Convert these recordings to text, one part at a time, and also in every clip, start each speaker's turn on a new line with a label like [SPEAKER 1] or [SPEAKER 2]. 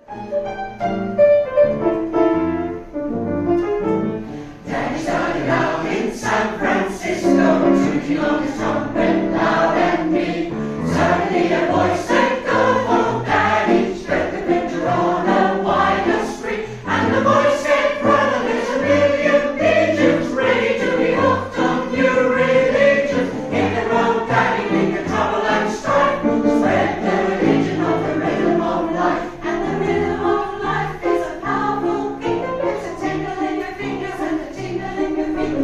[SPEAKER 1] Daddy started out in San Francisco, drinking on his trumpet loud and neat. Suddenly a voice said, "Go home, Daddy." Spread the picture on a wider street, and the voice said, "Brother, there's a million pigeons ready to be hooked on new religion. Hit the road, Daddy, make the trouble and strife. Spread the religion of the rhythm of life."
[SPEAKER 2] And the rhythm of life is a powerful thing. It's a tingle in your fingers and a tingle in your feet.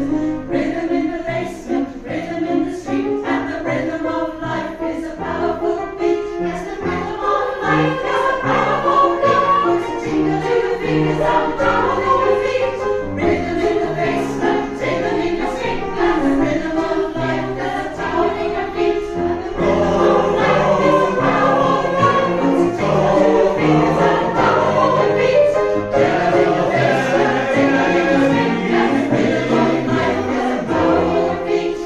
[SPEAKER 2] Rhythm in the basement, rhythm in the street. And the rhythm of life is a powerful beat. Yes, the rhythm of life is a powerful beat. It's a tingle in your fingers and a tingle in your feet. Rhythm in the basement, tingle in your street. And the rhythm of life is a tingle in your feet. And the rhythm of life is a powerful beat. It's a tingle in your fingers and a tingle in your feet. Rhythm in the basement, tingle in your street. And the rhythm of life is a powerful beat.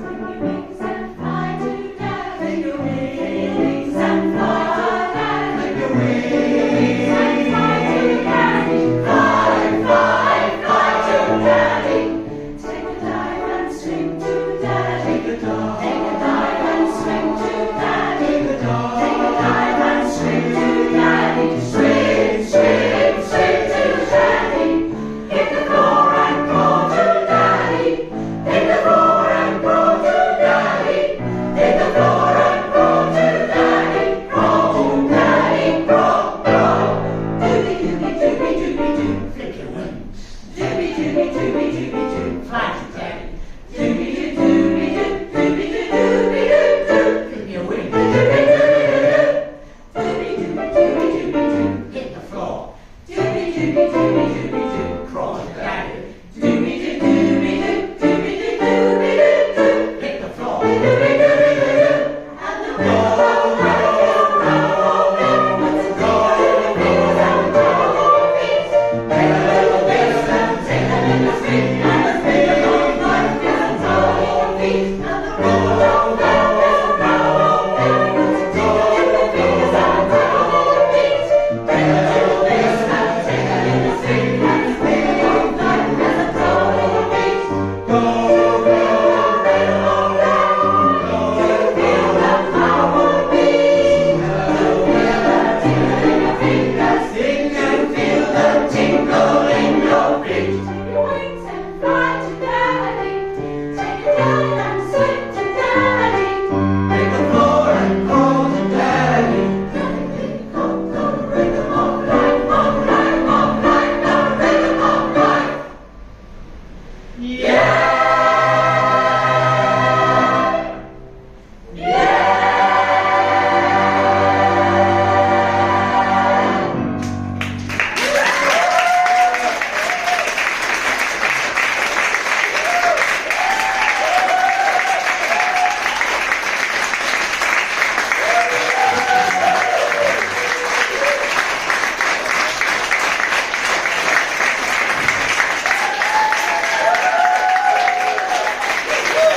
[SPEAKER 2] Take your wings and fly to Dad. Take your wings and fly to Dad.
[SPEAKER 1] Take your wings